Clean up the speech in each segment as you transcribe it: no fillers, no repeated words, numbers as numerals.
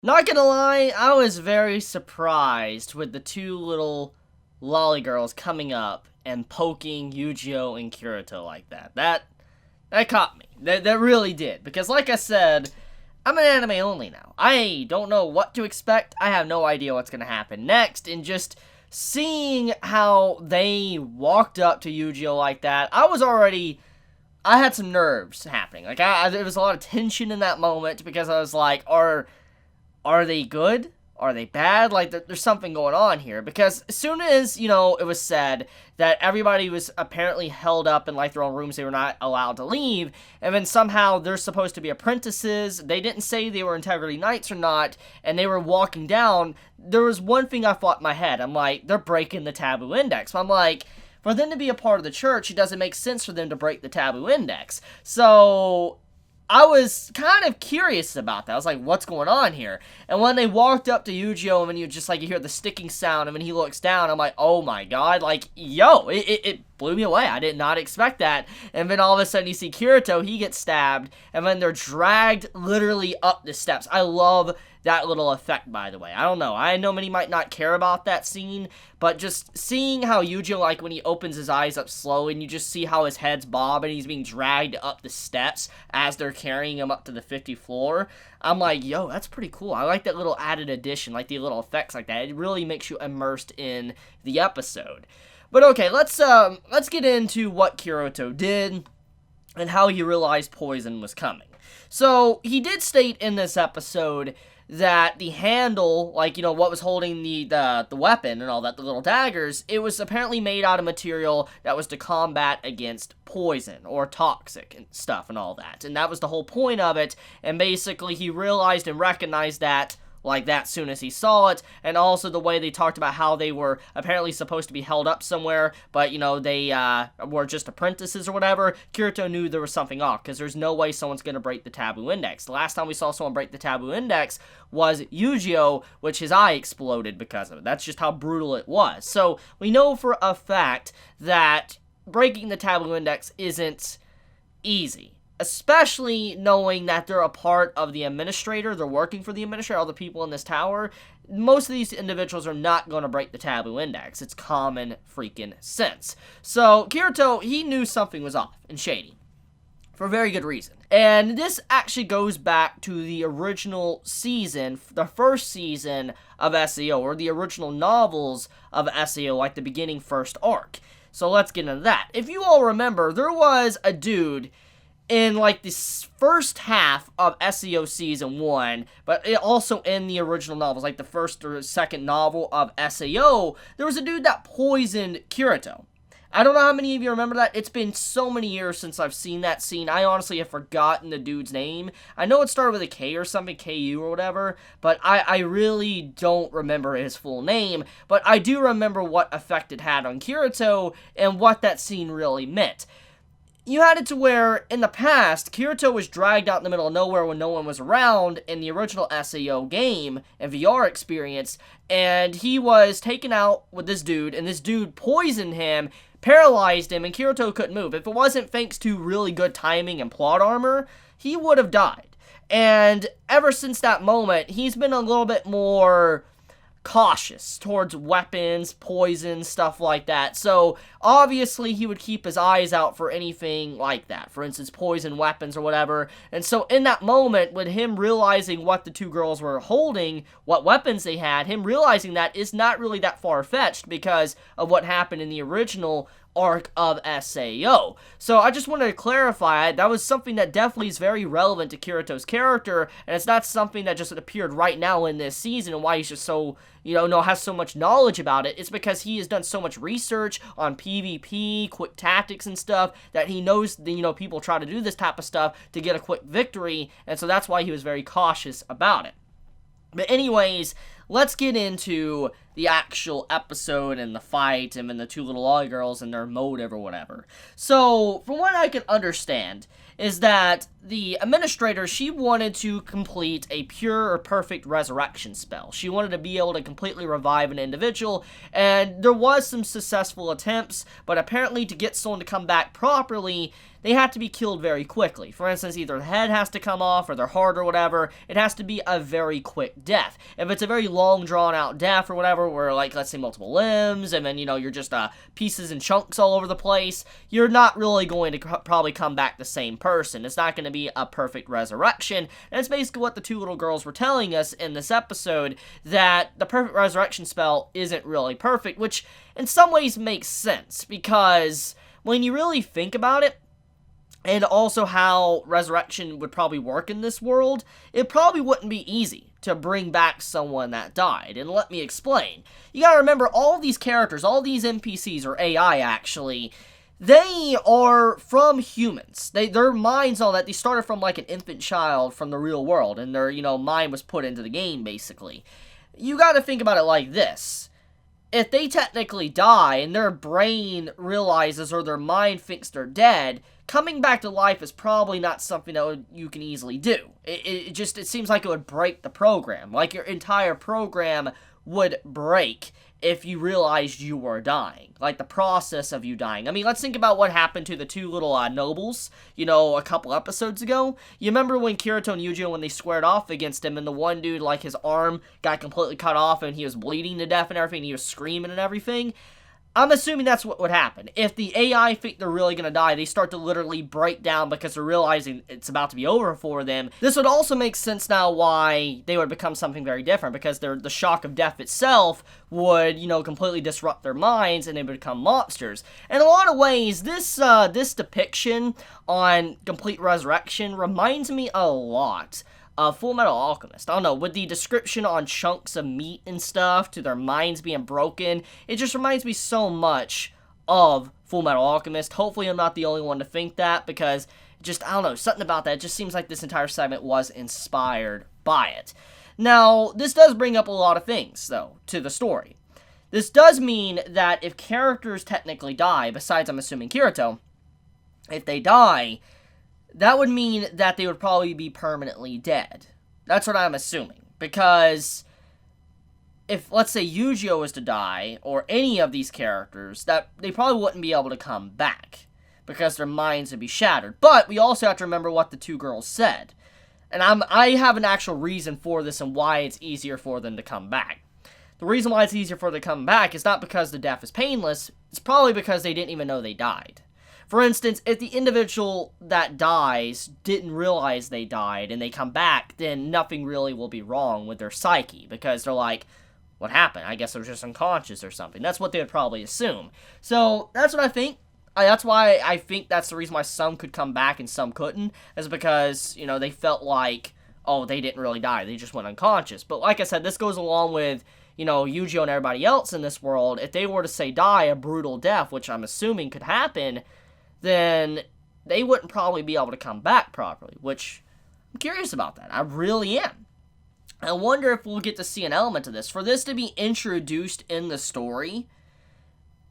Not gonna lie, I was very surprised with the two little lolly girls coming up and poking Eugeo and Kirito like that. That caught me. That really did. Because like I said, I'm an anime only now. I don't know what to expect. I have no idea what's gonna happen next. And just seeing how they walked up to Eugeo like that, I had some nerves happening. Like, there was a lot of tension in that moment because I was like, are they good? Are they bad? Like, there's something going on here. Because as soon as, it was said that everybody was apparently held up in, like, their own rooms, they were not allowed to leave, and then somehow they're supposed to be apprentices, they didn't say they were Integrity Knights or not, and they were walking down, there was one thing I thought in my head. I'm like, they're breaking the taboo index. I'm like, for them to be a part of the church, it doesn't make sense for them to break the taboo index. So I was kind of curious about that. I was like, what's going on here? And when they walked up to Eugeo, and then you hear the sticking sound, and when he looks down, I'm like, oh my god, like, yo, it blew me away. I did not expect that. And then all of a sudden you see Kirito, he gets stabbed, and then they're dragged literally up the steps. I love that little effect, by the way. I don't know. I know many might not care about that scene, but just seeing how Eugeo, like, when he opens his eyes up slowly, and you just see how his head's bob, and he's being dragged up the steps as they're carrying him up to the 50th floor, I'm like, yo, that's pretty cool. I like that little added addition, like the little effects like that. It really makes you immersed in the episode. But okay, let's get into what Kirito did and how he realized poison was coming. So, he did state in this episode that the handle, like, what was holding the weapon and all that, the little daggers, it was apparently made out of material that was to combat against poison or toxic and stuff and all that. And that was the whole point of it, and basically he realized and recognized that like that soon as he saw it, and also the way they talked about how they were apparently supposed to be held up somewhere, but, they were just apprentices or whatever. Kirito knew there was something off, because there's no way someone's going to break the taboo index. The last time we saw someone break the taboo index was Eugeo, which his eye exploded because of it. That's just how brutal it was. So, we know for a fact that breaking the taboo index isn't easy. Especially knowing that they're a part of the administrator, they're working for the administrator, all the people in this tower. Most of these individuals are not going to break the taboo index. It's common freaking sense. So, Kirito, he knew something was off and shady. For a very good reason. And this actually goes back to the original season, the first season of SAO, or the original novels of SAO, like the beginning first arc. So let's get into that. If you all remember, there was a dude in, like, this first half of SEO Season 1, but it also in the original novels, like the first or second novel of SAO, there was a dude that poisoned Kirito. I don't know how many of you remember that. It's been so many years since I've seen that scene. I honestly have forgotten the dude's name. I know it started with a K or something, KU or whatever, but I really don't remember his full name, but I do remember what effect it had on Kirito and what that scene really meant. You had it to where, in the past, Kirito was dragged out in the middle of nowhere when no one was around in the original SAO game and VR experience, and he was taken out with this dude, and this dude poisoned him, paralyzed him, and Kirito couldn't move. If it wasn't thanks to really good timing and plot armor, he would have died. And ever since that moment, he's been a little bit more cautious towards weapons, poison, stuff like that. So, obviously, he would keep his eyes out for anything like that. For instance, poison weapons or whatever. And so, in that moment, with him realizing what the two girls were holding, what weapons they had, him realizing that is not really that far-fetched because of what happened in the original arc of SAO. So I just wanted to clarify, that was something that definitely is very relevant to Kirito's character, and it's not something that just appeared right now in this season and why he's just so, has so much knowledge about it. It's because he has done so much research on PvP, quick tactics and stuff, that he knows, people try to do this type of stuff to get a quick victory, and so that's why he was very cautious about it. But anyways, let's get into the actual episode and the fight and then the two little lolly girls and their motive or whatever. So, from what I can understand, is that the administrator, she wanted to complete a pure or perfect resurrection spell. She wanted to be able to completely revive an individual, and there was some successful attempts, but apparently to get someone to come back properly, they have to be killed very quickly. For instance, either the head has to come off or their heart or whatever. It has to be a very quick death. If it's a very long, drawn-out death or whatever, where, like, let's say multiple limbs, and then, you know, you're just pieces and chunks all over the place, you're not really going to probably come back the same person. It's not going to be a perfect resurrection. And it's basically what the two little girls were telling us in this episode, that the perfect resurrection spell isn't really perfect, which in some ways makes sense, because when you really think about it, and also how resurrection would probably work in this world, it probably wouldn't be easy to bring back someone that died. And let me explain. You gotta remember, all these characters, all these NPCs, or AI actually, they are from humans. Their minds, all that, they started from like an infant child from the real world, and their, you know, mind was put into the game, basically. You gotta think about it like this. If they technically die, and their brain realizes, or their mind thinks they're dead, coming back to life is probably not something that you can easily do. It seems like it would break the program. Like, your entire program would break if you realized you were dying. Like, the process of you dying. I mean, let's think about what happened to the two little nobles, you know, a couple episodes ago. You remember when Kirito and Eugeo, when they squared off against him, and the one dude, like, his arm got completely cut off, and he was bleeding to death and everything, and he was screaming and everything? I'm assuming that's what would happen. If the AI think they're really going to die, they start to literally break down because they're realizing it's about to be over for them. This would also make sense now why they would become something very different, because the shock of death itself would, you know, completely disrupt their minds, and they would become monsters. In a lot of ways, this depiction on complete resurrection reminds me a lot Full Metal Alchemist. I don't know, with the description on chunks of meat and stuff, to their minds being broken, it just reminds me so much of Full Metal Alchemist. Hopefully I'm not the only one to think that, because just, I don't know, something about that, it just seems like this entire segment was inspired by it. Now, this does bring up a lot of things, though, to the story. This does mean that if characters technically die, besides, I'm assuming, Kirito, if they die, that would mean that they would probably be permanently dead. That's what I'm assuming. Because if, let's say, Eugeo was to die, or any of these characters, that they probably wouldn't be able to come back, because their minds would be shattered. But we also have to remember what the two girls said. And I have an actual reason for this and why it's easier for them to come back. The reason why it's easier for them to come back is not because the death is painless, it's probably because they didn't even know they died. For instance, if the individual that dies didn't realize they died and they come back, then nothing really will be wrong with their psyche, because they're like, what happened? I guess I was just unconscious or something. That's what they would probably assume. So, that's what I think. That's why I think that's the reason why some could come back and some couldn't, is because, you know, they felt like, oh, they didn't really die, they just went unconscious. But like I said, this goes along with, you know, Eugeo and everybody else in this world. If they were to, say, die a brutal death, which I'm assuming could happen, then they wouldn't probably be able to come back properly, which I'm curious about that. I really am. I wonder if we'll get to see an element of this. For this to be introduced in the story,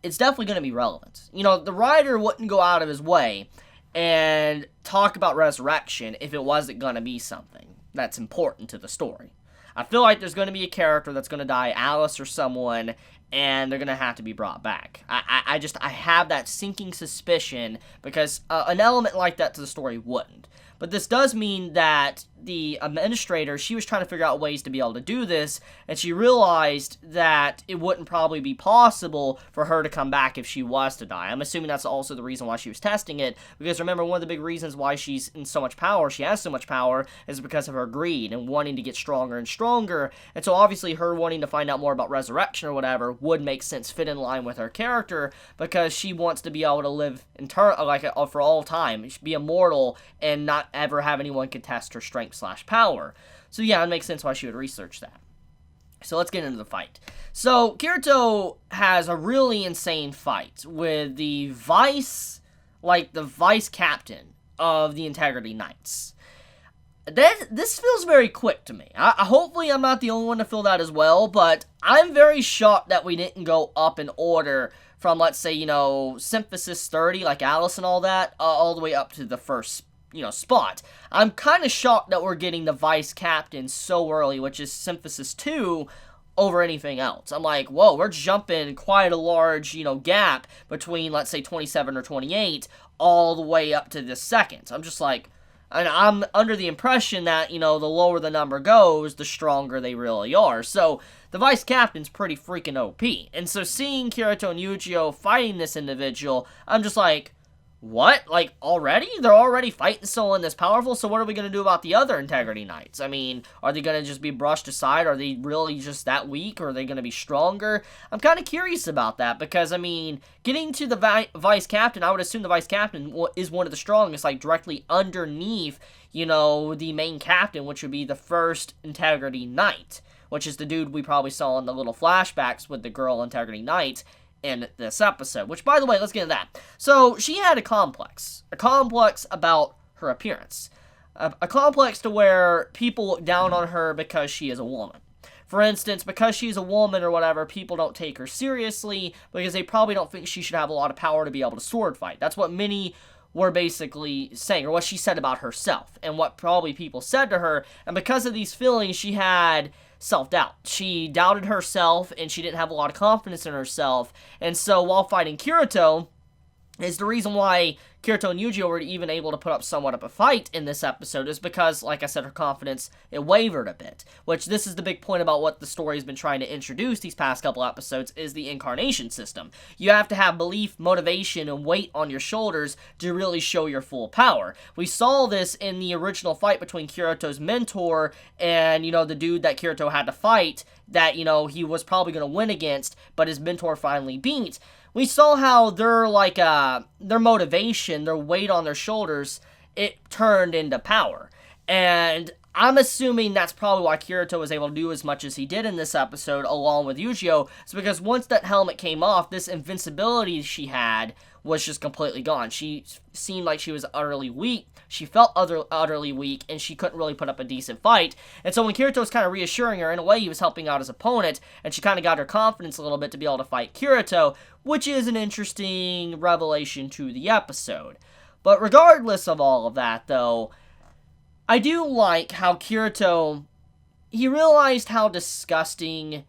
it's definitely going to be relevant. You know, the writer wouldn't go out of his way and talk about resurrection if it wasn't going to be something that's important to the story. I feel like there's going to be a character that's going to die, Alice or someone, and they're going to have to be brought back. I have that sinking suspicion, because an element like that to the story wouldn't. But this does mean that the administrator, she was trying to figure out ways to be able to do this, and she realized that it wouldn't probably be possible for her to come back if she was to die. I'm assuming that's also the reason why she was testing it, because remember, one of the big reasons why she's in so much power, she has so much power, is because of her greed and wanting to get stronger and stronger. And so obviously her wanting to find out more about resurrection or whatever would make sense, fit in line with her character, because she wants to be able to live for all time, be immortal, and not ever have anyone contest her strength/power. So yeah, it makes sense why she would research that. So let's get into the fight. So Kirito has a really insane fight with the vice captain of the Integrity Knights. This feels very quick to me. Hopefully I'm not the only one to feel that as well, but I'm very shocked that we didn't go up in order from, let's say, Symphysis 30, like Alice and all that, all the way up to the first, spot. I'm kind of shocked that we're getting the Vice Captain so early, which is Symphysis 2, over anything else. I'm like, whoa, we're jumping quite a large, gap between, let's say, 27 or 28, all the way up to this second. I'm just like, and I'm under the impression that, the lower the number goes, the stronger they really are. So, the Vice Captain's pretty freaking OP. And so, seeing Kirito and Eugeo fighting this individual, I'm just like, what? Like, already? They're already fighting someone this powerful, so what are we going to do about the other Integrity Knights? I mean, are they going to just be brushed aside? Are they really just that weak, or are they going to be stronger? I'm kind of curious about that, because, I mean, getting to the Vice Captain, I would assume the Vice Captain is one of the strongest, like, directly underneath, the main captain, which would be the first Integrity Knight, which is the dude we probably saw in the little flashbacks with the girl Integrity Knight in this episode, which, by the way, let's get into that. So, she had a complex about her appearance, a complex to where people look down on her because she is a woman. For instance, because she's a woman or whatever, people don't take her seriously because they probably don't think she should have a lot of power to be able to sword fight. That's what many were basically saying, or what she said about herself, and what probably people said to her, and because of these feelings, she had self-doubt. She doubted herself, and she didn't have a lot of confidence in herself, and so while fighting Kirito, is the reason why Kirito and Eugeo were even able to put up somewhat of a fight in this episode is because, like I said, her confidence, it wavered a bit. Which, this is the big point about what the story has been trying to introduce these past couple episodes, is the incarnation system. You have to have belief, motivation, and weight on your shoulders to really show your full power. We saw this in the original fight between Kirito's mentor and, the dude that Kirito had to fight that, he was probably going to win against, but his mentor finally beat. We saw how their motivation, their weight on their shoulders, it turned into power. And I'm assuming that's probably why Kirito was able to do as much as he did in this episode, along with Eugeo. It's because once that helmet came off, this invincibility she had was just completely gone. She seemed like she was utterly weak. She felt utterly weak, and she couldn't really put up a decent fight. And so when Kirito was kind of reassuring her, in a way, he was helping out his opponent, and she kind of got her confidence a little bit to be able to fight Kirito, which is an interesting revelation to the episode. But regardless of all of that, though, I do like how Kirito, he realized how disgusting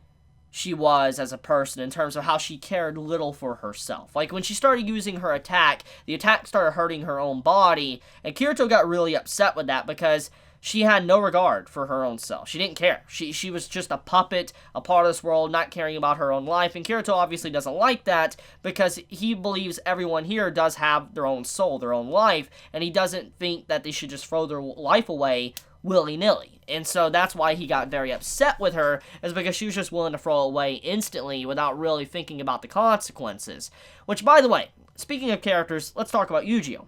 she was as a person in terms of how she cared little for herself. Like, when she started using her attack, the attack started hurting her own body, and Kirito got really upset with that because she had no regard for her own self. She didn't care. She was just a puppet, a part of this world, not caring about her own life, and Kirito obviously doesn't like that because he believes everyone here does have their own soul, their own life, and he doesn't think that they should just throw their life away willy-nilly. And so that's why he got very upset with her, is because she was just willing to throw away instantly without really thinking about the consequences. Which, by the way, speaking of characters, let's talk about Eugeo.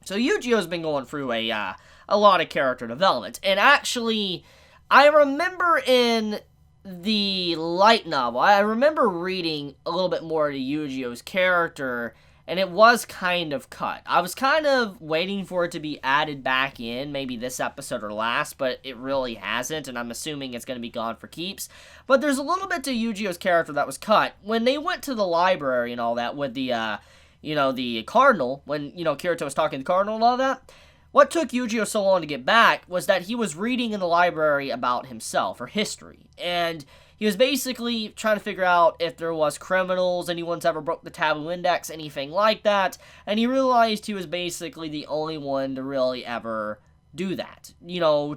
So Eugeo's been going through a lot of character development. And actually, I remember in the light novel, I remember reading a little bit more to Eugeo's character, and it was kind of cut. I was kind of waiting for it to be added back in, maybe this episode or last, but it really hasn't, and I'm assuming it's going to be gone for keeps. But there's a little bit to Eugeo's character that was cut. When they went to the library and all that with the, the Cardinal, when, Kirito was talking to the Cardinal and all that, what took Eugeo so long to get back was that he was reading in the library about himself, or history, and he was basically trying to figure out if there was criminals, anyone's ever broke the taboo index, anything like that, and he realized he was basically the only one to really ever do that,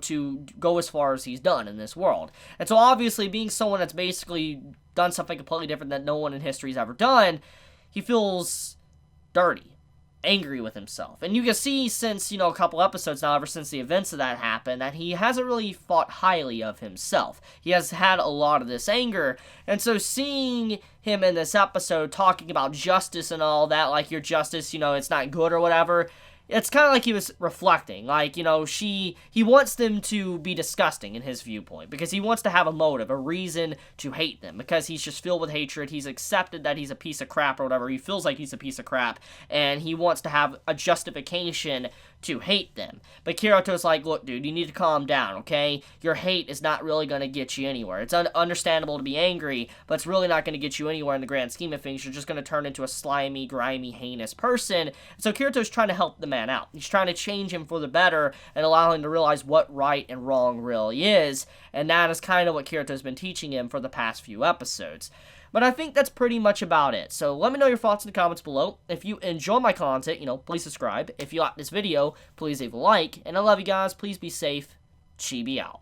to go as far as he's done in this world. And so obviously, being someone that's basically done something completely different that no one in history has ever done, he feels dirty, angry with himself. And you can see since, a couple episodes now, ever since the events of that happened, that he hasn't really thought highly of himself. He has had a lot of this anger, and so seeing him in this episode talking about justice and all that, like, your justice, it's not good or whatever, it's kind of like he was reflecting, like, he wants them to be disgusting in his viewpoint, because he wants to have a motive, a reason to hate them, because he's just filled with hatred. He's accepted that he's a piece of crap or whatever. He feels like he's a piece of crap, and he wants to have a justification to hate them. But Kirito's like, look, dude, you need to calm down, okay? Your hate is not really going to get you anywhere. It's understandable to be angry, but it's really not going to get you anywhere in the grand scheme of things. You're just going to turn into a slimy, grimy, heinous person. So Kirito's trying to help the man out. He's trying to change him for the better and allow him to realize what right and wrong really is. And that is kind of what Kirito's been teaching him for the past few episodes. But I think that's pretty much about it. So let me know your thoughts in the comments below. If you enjoy my content, please subscribe. If you like this video, please leave a like. And I love you guys. Please be safe. Chibi out.